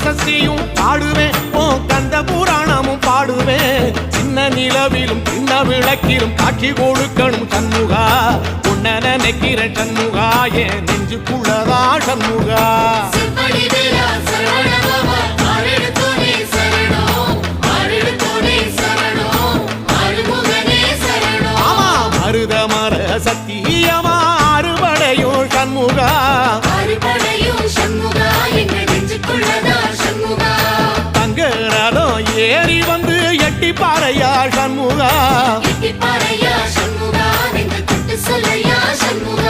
சஷ்டியும் பாடுவேன் உன் கந்த புராணமும் பாடுவேன் சின்ன நிலவிலும் சின்ன விளக்கிலும் காட்சி கொடுக்கணும் சண்முகா உன்ன நினைக்கிற சண்முகா என் நெஞ்சுக்குள்ளதா சண்முகா ஆமா மருதமர சத்தியமா அறுபடையும் சண்முகா தங்கரதம் ஏறி வந்து எட்டி பாறையா சண்முகா சண்முகா